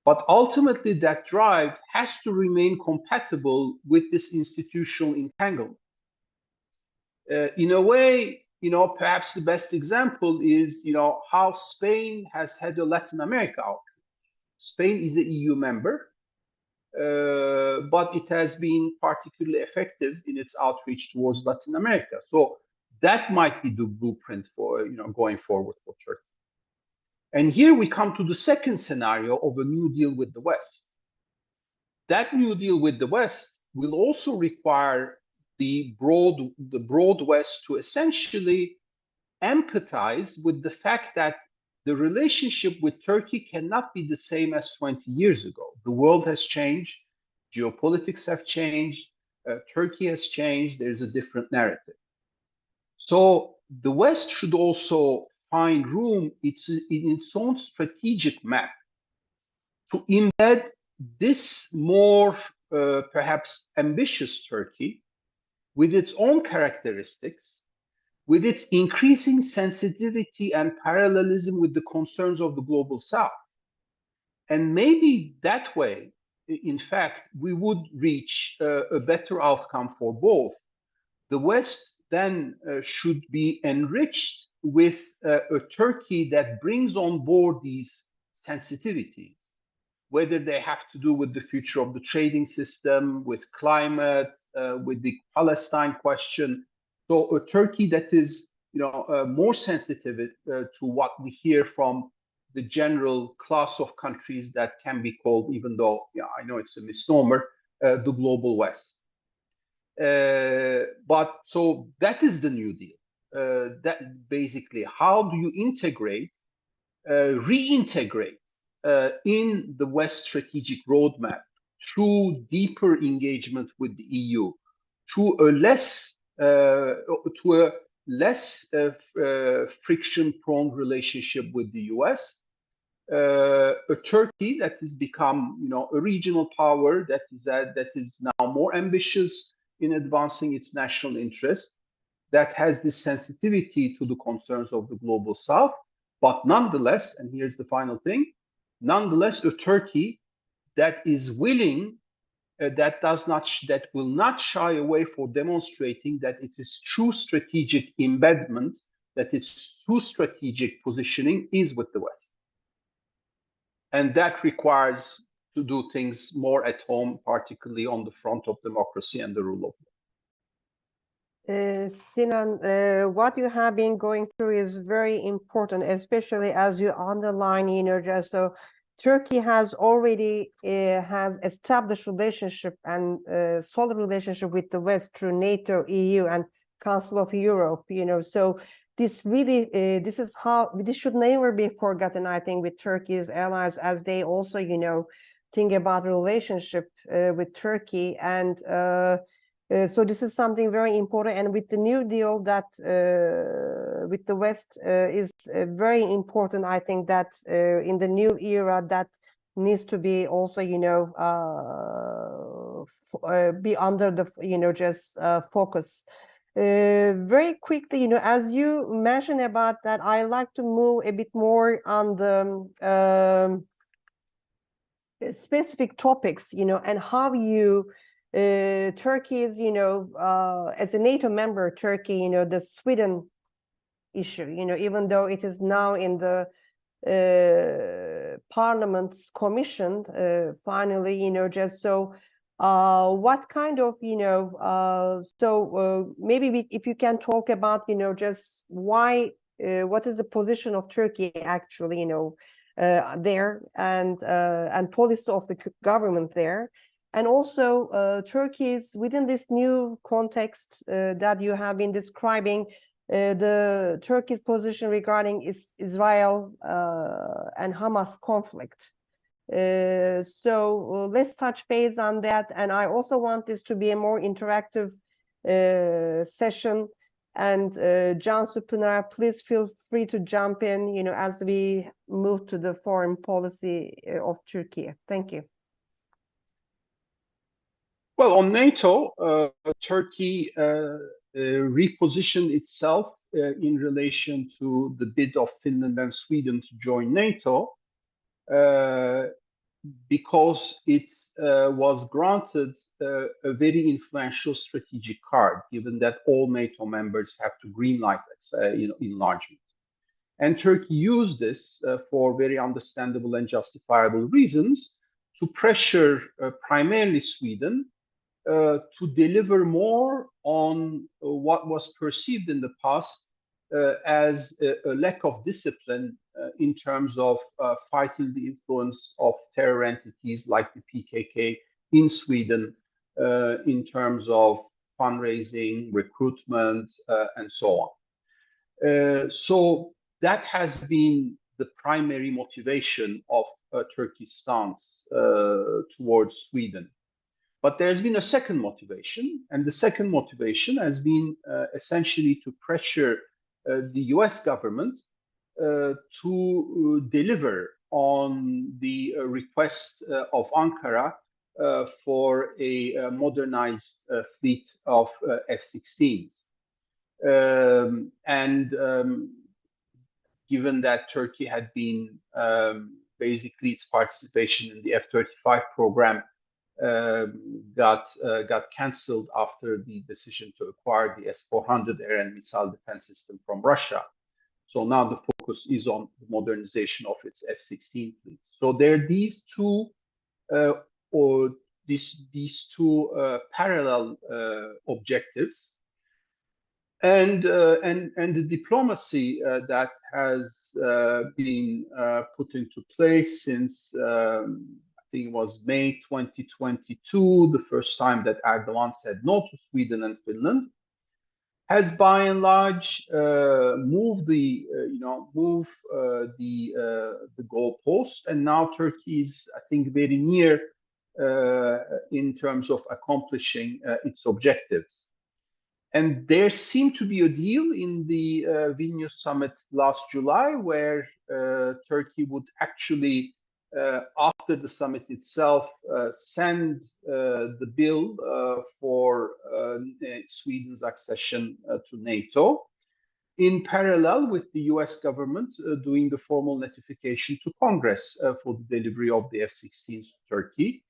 but ultimately that drive has to remain compatible with this institutional entanglement. In a way, perhaps the best example is, how Spain has had a Latin America outreach. Spain is an EU member, but it has been particularly effective in its outreach towards Latin America. So that might be the blueprint for, going forward for Turkey. And here we come to the second scenario of a New Deal with the West. That New Deal with the West will also require the broad West to essentially empathize with the fact that the relationship with Turkey cannot be the same as 20 years ago. The world has changed, geopolitics have changed, Turkey has changed, there's a different narrative. So the West should also find room in its own strategic map to embed this more perhaps ambitious Turkey with its own characteristics, with its increasing sensitivity and parallelism with the concerns of the global South, And maybe that way, in fact, we would reach a better outcome for both. The West then should be enriched with a Turkey that brings on board these sensitivities, whether they have to do with the future of the trading system, with climate, with the Palestine question. So a Turkey that is, more sensitive to what we hear from the general class of countries that can be called, even though I know it's a misnomer, the global West. But so that is the New Deal. That basically, how do you integrate, reintegrate in the West strategic roadmap through deeper engagement with the EU, to a less friction-prone relationship with the US, a Turkey that has become, a regional power that is now more ambitious in advancing its national interest, that has this sensitivity to the concerns of the global South, but nonetheless, and here's the final thing, nonetheless, a Turkey that is willing, that will not shy away for demonstrating that it is true strategic embedment, that its true strategic positioning is with the West. And that requires to do things more at home, particularly on the front of democracy and the rule of law. Sinan, what you have been going through is very important, especially as you underline, just so Turkey has already has established relationship and solid relationship with the West through NATO, EU, and Council of Europe. So this really, this should never be forgotten. I think with Turkey's allies, as they also, think about relationship with Turkey and. So this is something very important, and with the New Deal that with the West is very important. I think that in the new era that needs to be also, be under the, just focus. Very quickly, as you mentioned about that, I like to move a bit more on the specific topics, and how you. Turkey is, as a NATO member, Turkey, the Sweden issue, even though it is now in the Parliament's commissioned, finally, just so, what kind of, maybe if you can talk about, just why, what is the position of Turkey actually, there, and policy of the government there. And also, Turkey's within this new context that you have been describing, the Turkey's position regarding Israel and Hamas conflict. So let's touch base on that. And I also want this to be a more interactive session. And Cansu Pınar, please feel free to jump in, as we move to the foreign policy of Turkey. Thank you. Well, on NATO, Turkey repositioned itself in relation to the bid of Finland and Sweden to join NATO because it was granted a very influential strategic card, given that all NATO members have to greenlight enlargement. And Turkey used this for very understandable and justifiable reasons to pressure primarily Sweden to deliver more on what was perceived in the past as a lack of discipline in terms of fighting the influence of terror entities like the PKK in Sweden, in terms of fundraising, recruitment, and so on. So that has been the primary motivation of Turkey's stance towards Sweden. But there's been a second motivation, and the second motivation has been essentially to pressure the US government to deliver on the request of Ankara for a modernized fleet of F-16s. Given that Turkey had been basically its participation in the F-35 program got cancelled after the decision to acquire the S-400 air and missile defense system from Russia. So now the focus is on the modernization of its F-16 fleet. So there are these two parallel objectives, and the diplomacy that has been put into place since I think it was May 2022, the first time that Erdogan said no to Sweden and Finland, has by and large moved the goalpost, and now Turkey is, I think, very near in terms of accomplishing its objectives. And there seemed to be a deal in the Vilnius summit last July, where Turkey would actually, after the summit itself, send the bill for Sweden's accession to NATO, in parallel with the US government doing the formal notification to Congress for the delivery of the F-16s to Turkey,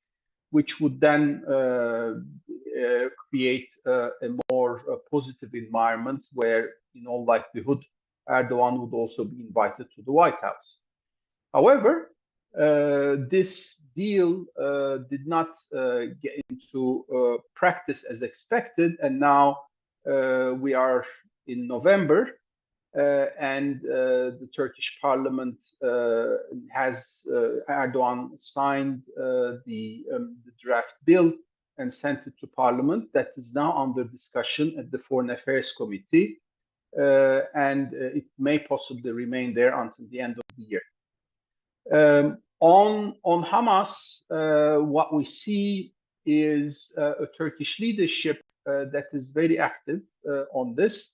which would then create a more positive environment where, in all likelihood, Erdogan would also be invited to the White House. However, this deal did not get into practice as expected, and now we are in November, and the Turkish parliament has Erdogan signed the draft bill and sent it to parliament. That is now under discussion at the Foreign Affairs Committee, and it may possibly remain there until the end of the year. On Hamas, what we see is a Turkish leadership that is very active on this,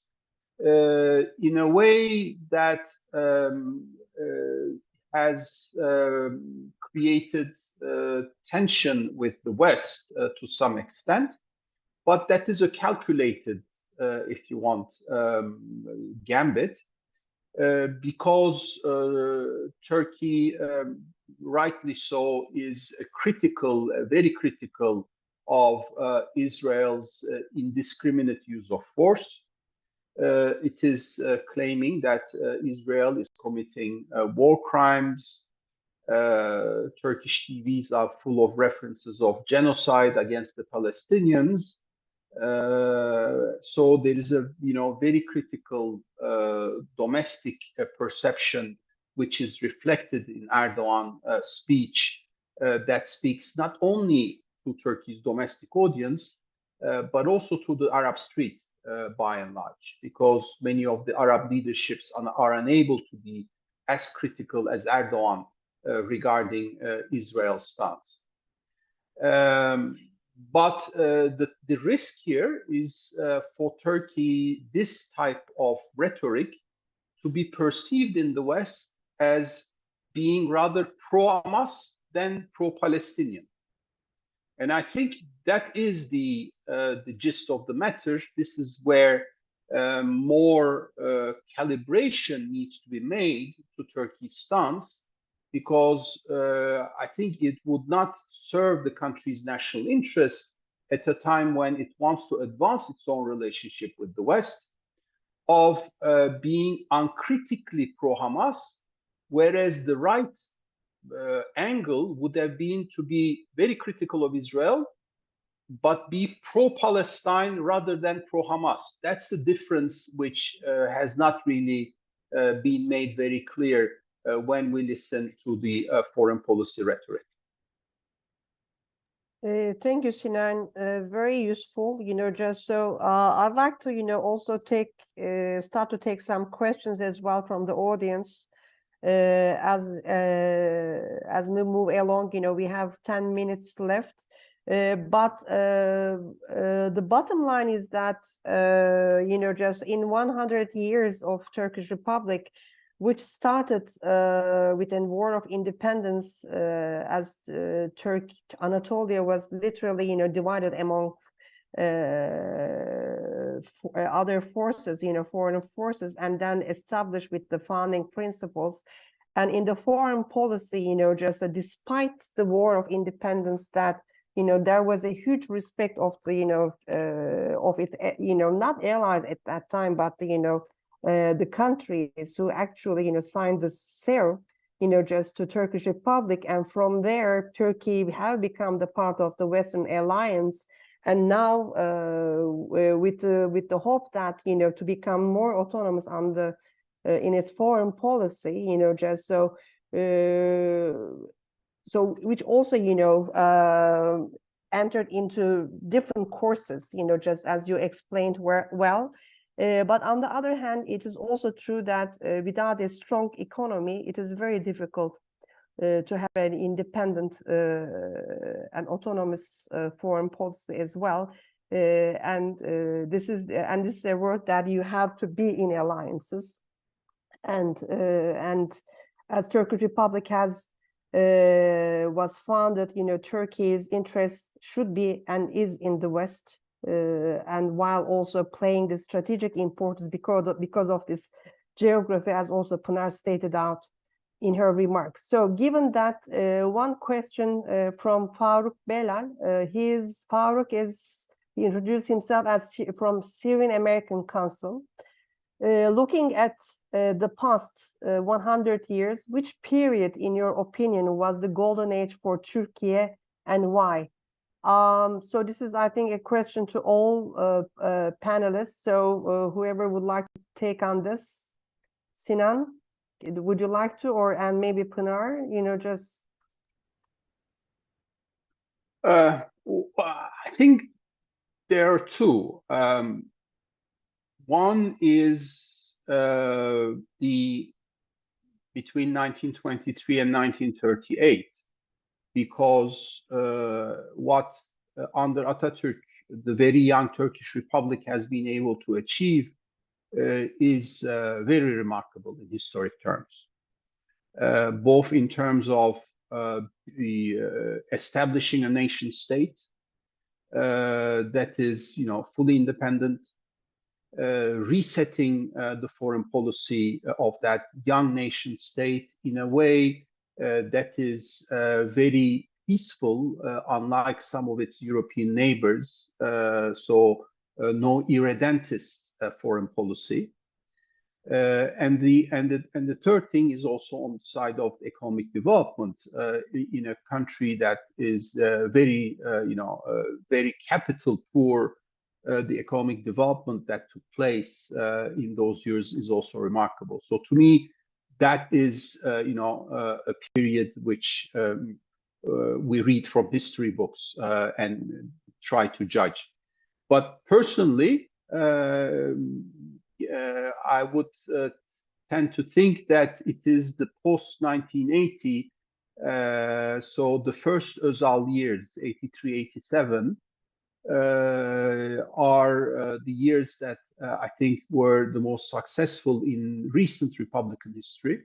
in a way that has created tension with the West to some extent, but that is a calculated, if you want, gambit, because Turkey, rightly so, is critical, very critical of Israel's indiscriminate use of force. It is claiming that Israel is committing war crimes. Turkish TVs are full of references of genocide against the Palestinians. So there is a very critical domestic perception, which is reflected in Erdogan's speech, that speaks not only to Turkey's domestic audience, but also to the Arab street. By and large, because many of the Arab leaderships are unable to be as critical as Erdogan regarding Israel's stance. But the risk here is for Turkey, this type of rhetoric to be perceived in the West as being rather pro-Hamas than pro-Palestinian. And I think that is the gist of the matter. This is where more calibration needs to be made to Turkey's stance, because I think it would not serve the country's national interest at a time when it wants to advance its own relationship with the West, of being uncritically pro-Hamas, whereas the right angle would have been to be very critical of Israel, but be pro-Palestine rather than pro-Hamas. That's the difference which has not really been made very clear when we listen to the foreign policy rhetoric. Thank you, Sinan. Very useful. Just so I'd like to, also start to take some questions as well from the audience. As we move along, we have 10 minutes left. But the bottom line is that, just in 100 years of Turkish Republic, which started with a war of independence, as Anatolia was literally, divided among other forces, foreign forces, and then established with the founding principles And in the foreign policy, just despite the War of Independence, that there was a huge respect of the of it, not allies at that time, but the countries who actually signed the CER, just to Turkish Republic, and from there Turkey have become the part of the Western Alliance, and now with the hope that to become more autonomous on the in its foreign policy, just so which also entered into different courses, just as you explained well. But on the other hand, it is also true that without a strong economy, it is very difficult to have an independent and autonomous foreign policy as well. And this is a word that you have to be in alliances. And as Turkish Republic was founded, Turkey's interest should be and is in the West, and while also playing the strategic importance because of this geography, as also Pınar stated out in her remarks. So given that, one question from Faruk Belal. Faruk he introduced himself as from Syrian American Council. Looking at the past 100 years, which period, in your opinion, was the golden age for Turkey, and why? So this is, I think, a question to all panelists. So whoever would like to take on this, Sinan, would you like to, and maybe Pınar, just. I think there are two. One is between 1923 and 1938, because what under Atatürk the very young Turkish Republic has been able to achieve is very remarkable in historic terms, both in terms of establishing a nation state that is, fully independent, resetting the foreign policy of that young nation state in a way that is very peaceful, unlike some of its European neighbors. No irredentist foreign policy. And the third thing is also on the side of economic development in a country that is very capital poor. The economic development that took place in those years is also remarkable. So to me, that is a period which we read from history books and try to judge. But personally, I would tend to think that it is the post-1980, so the first Özal years, 83, 87, are the years that I think were the most successful in recent Republican history,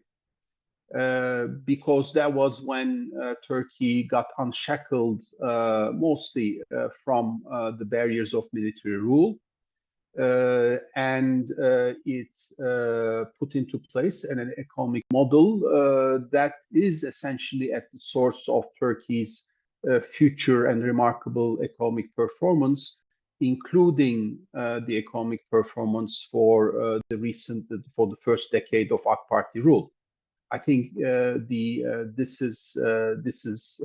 because that was when Turkey got unshackled mostly from the barriers of military rule, and it put into place an economic model that is essentially at the source of Turkey's future and remarkable economic performance, including the economic performance for the first decade of AK Party rule. I think this is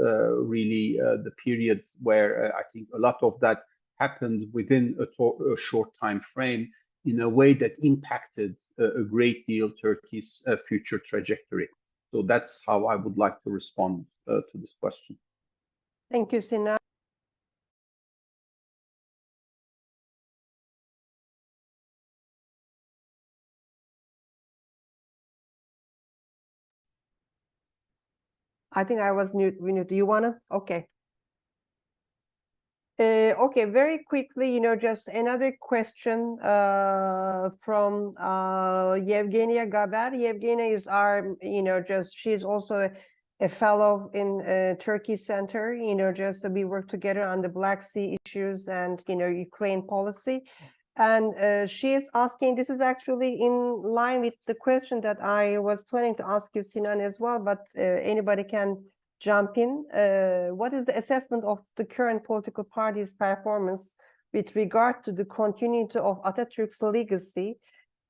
really the period where I think a lot of that happened within a short time frame in a way that impacted a great deal Turkey's future trajectory. So that's how I would like to respond to this question. Thank you, Sinan. I think I was mute. Do you want to? Okay. Okay, very quickly, just another question from Yevgenia Gaber. Yevgenia is our, she's also a fellow in Turkey Center, just we work together on the Black Sea issues and, Ukraine policy. And she is asking, this is actually in line with the question that I was planning to ask you, Sinan, as well, but anybody can jump in. What is the assessment of the current political party's performance with regard to the continuity of Atatürk's legacy?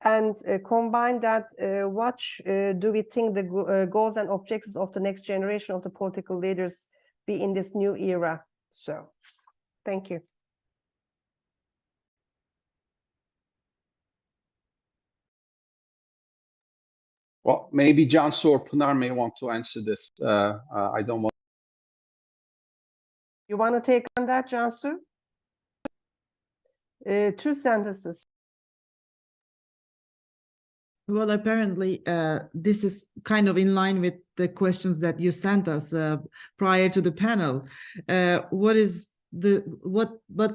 And combine that, what do we think the goals and objectives of the next generation of the political leaders be in this new era? So, thank you. Well, maybe Cansu or Pınar may want to answer this. I don't want. You want to take on that, Cansu? 2 sentences. Well, apparently, this is kind of in line with the questions that you sent us prior to the panel. What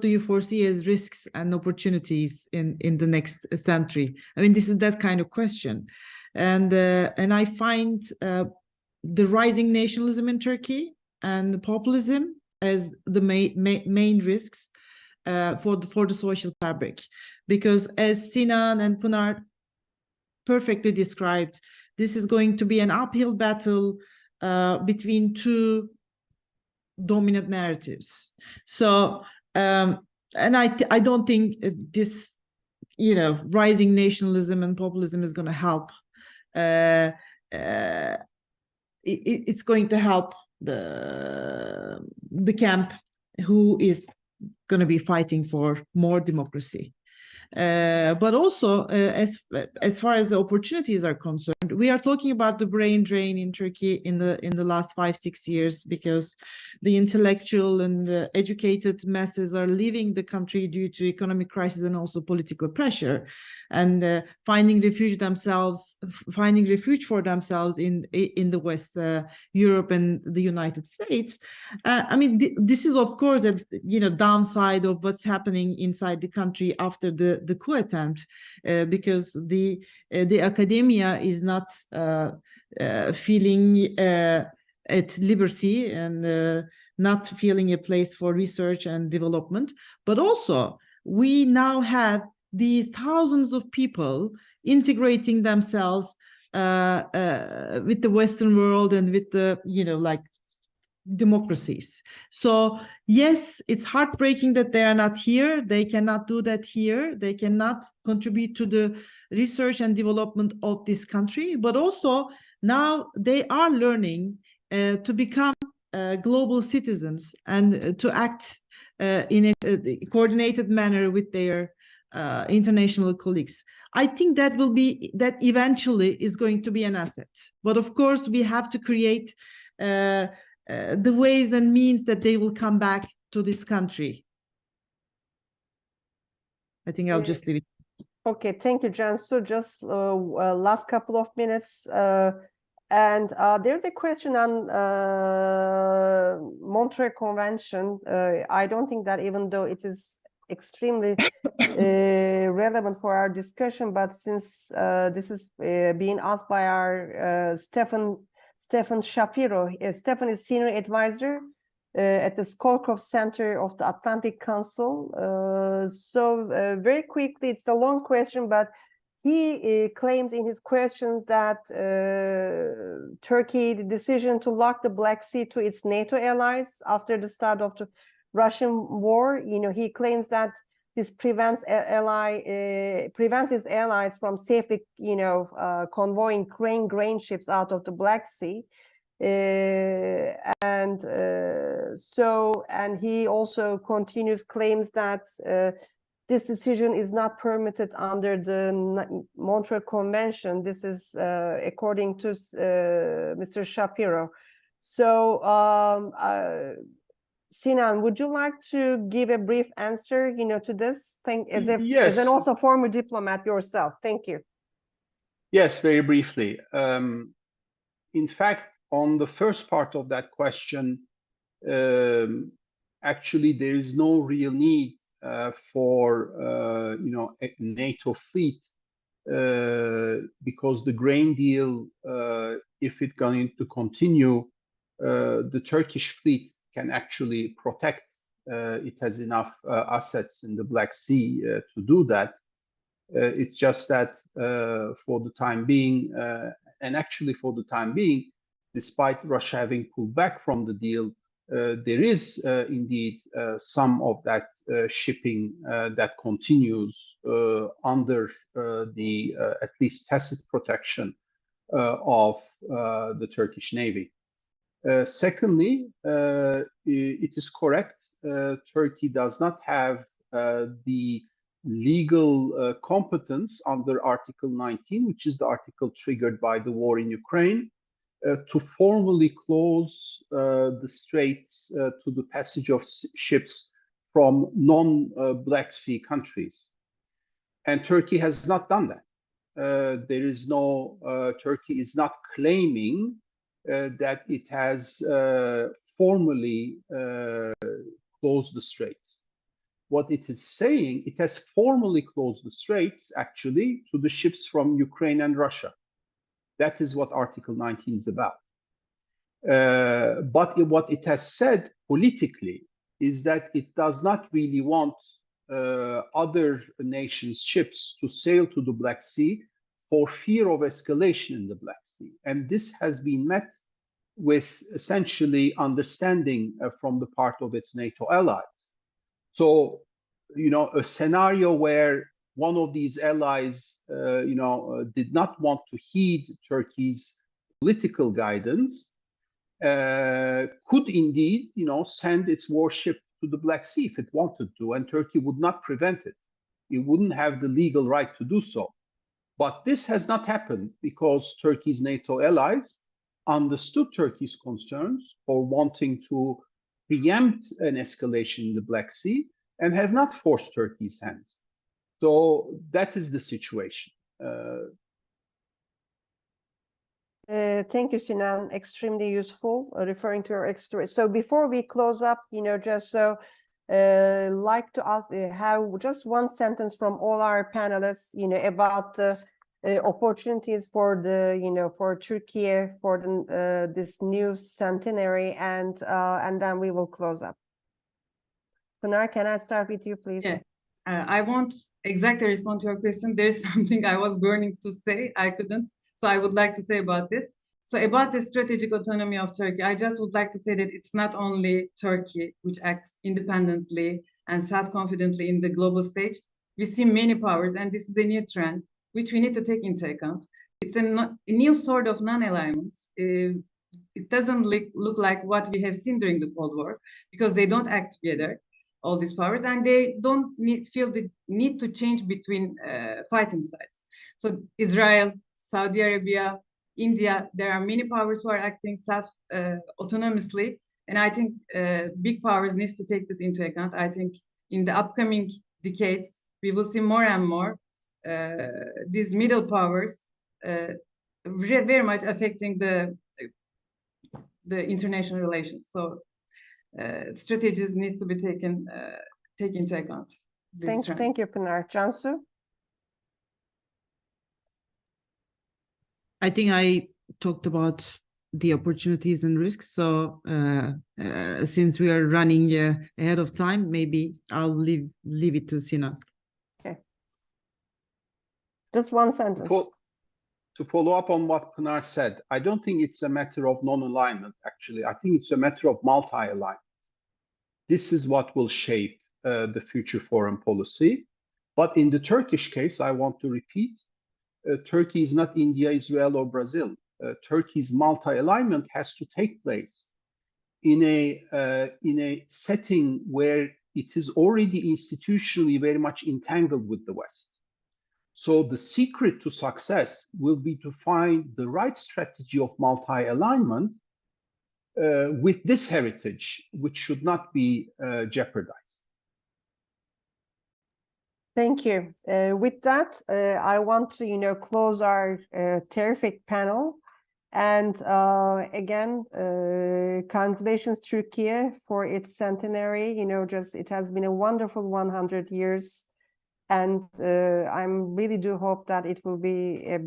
do you foresee as risks and opportunities in the next century? I mean, this is that kind of question, and I find the rising nationalism in Turkey and populism as the main risks for the social fabric, because as Sinan and Pınar perfectly described, this is going to be an uphill battle between 2 dominant narratives. So, and I don't think this, rising nationalism and populism is going to help. It's going to help the camp who is going to be fighting for more democracy. But also, as far as the opportunities are concerned, we are talking about the brain drain in Turkey in the last 5-6 years, because the intellectual and the educated masses are leaving the country due to economic crisis and also political pressure, and finding refuge for themselves in the West, Europe and the United States. I mean, this is of course a downside of what's happening inside the country after the coup attempt, because the academia is not feeling at liberty and not feeling a place for research and development. But also, we now have these thousands of people integrating themselves with the Western world and with the democracies. So yes, it's heartbreaking that they are not here. They cannot do that here. They cannot contribute to the research and development of this country. But also now they are learning to become global citizens and to act in a coordinated manner with their international colleagues. I think that eventually is going to be an asset. But of course, we have to create the ways and means that they will come back to this country. I think I'll just leave it. Okay, thank you, Cansu. Just last couple of minutes. And there's a question on Montreux Convention. I don't think that, even though it is extremely relevant for our discussion, but since this is being asked by our Stefan Shapiro. Stefan is senior advisor at the Skolkoff Center of the Atlantic Council. So very quickly, it's a long question, but he claims in his questions that Turkey, the decision to lock the Black Sea to its NATO allies after the start of the Russian war, he claims that this prevents his allies from safely, convoying grain ships out of the Black Sea. And he also claims that this decision is not permitted under the Montreux Convention. This is according to Mr. Shapiro. So, Sinan, would you like to give a brief answer, to this thing, as an also former diplomat yourself? Thank you. Yes, very briefly. In fact, on the first part of that question, actually, there is no real need for a NATO fleet, because the grain deal, if it's going to continue, the Turkish fleet can actually protect it has enough assets in the Black Sea to do that. It's just that for the time being, and actually for the time being, despite Russia having pulled back from the deal, there is indeed some of that shipping that continues under the at least tacit protection of the Turkish Navy. Secondly, it is correct, Turkey does not have the legal competence under Article 19, which is the article triggered by the war in Ukraine, to formally close the straits to the passage of ships from non-Black Sea countries. And Turkey has not done that. There is no, Turkey is not claiming that it has formally closed the straits. What it is saying, it has formally closed the straits, actually, to the ships from Ukraine and Russia. That is what Article 19 is about. But what it has said politically is that it does not really want other nations' ships to sail to the Black Sea for fear of escalation in the Black Sea. And this has been met with essentially understanding from the part of its NATO allies. So, you know, a scenario where one of these allies, did not want to heed Turkey's political guidance, could indeed, send its warship to the Black Sea if it wanted to, and Turkey would not prevent it. It wouldn't have the legal right to do so. But this has not happened because Turkey's NATO allies understood Turkey's concerns for wanting to preempt an escalation in the Black Sea and have not forced Turkey's hands. So that is the situation. Thank you, Sinan. Extremely useful, referring to your extra. So before we close up, just so like to ask, have just one sentence from all our panelists, about the opportunities for the, for Turkey for the, this new centenary, and then we will close up. Pınar, can I start with you, please? Yeah. I won't exactly respond to your question. There's something I was burning to say, I couldn't. So I would like to say about this. So about the strategic autonomy of Turkey, I just would like to say that it's not only Turkey which acts independently and self-confidently in the global stage. We see many powers, and this is a new trend which we need to take into account. It's a new sort of non-alignment. It doesn't look like what we have seen during the Cold War, because they don't act together, all these powers, and they don't feel the need to change between fighting sides. So Israel, Saudi Arabia, India, there are many powers who are acting autonomously, and I think big powers needs to take this into account. I think in the upcoming decades, we will see more and more these middle powers very much affecting the international relations. So strategies need to be taken into account. Thank you, Pınar. Cansu? I think I talked about the opportunities and risks. So since we are running ahead of time, maybe I'll leave it to Sinan. Okay. Just one sentence. To follow up on what Pınar said, I don't think it's a matter of non-alignment, actually. I think it's a matter of multi-alignment. This is what will shape the future foreign policy. But in the Turkish case, I want to repeat, Turkey is not India, Israel, or Brazil. Turkey's multi-alignment has to take place in a setting where it is already institutionally very much entangled with the West. So the secret to success will be to find the right strategy of multi-alignment with this heritage, which should not be jeopardized. Thank you. With that, I want to, close our terrific panel. And again, congratulations, Turkey, for its centenary. It has been a wonderful 100 years. And I really do hope that it will be a,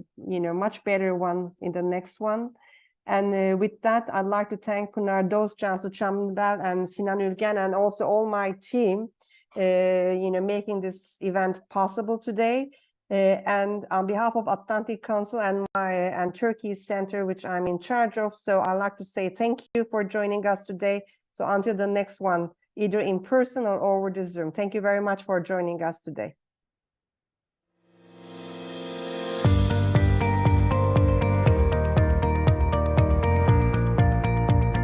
much better one in the next one. And with that, I'd like to thank Pınar Dost, Cansu Çamlıbel, and Sinan Ülgen, and also all my team, making this event possible today. And on behalf of Atlantic Council and Turkey Center, which I'm in charge of, so I'd like to say thank you for joining us today. So until the next one, either in person or over the Zoom. Thank you very much for joining us today.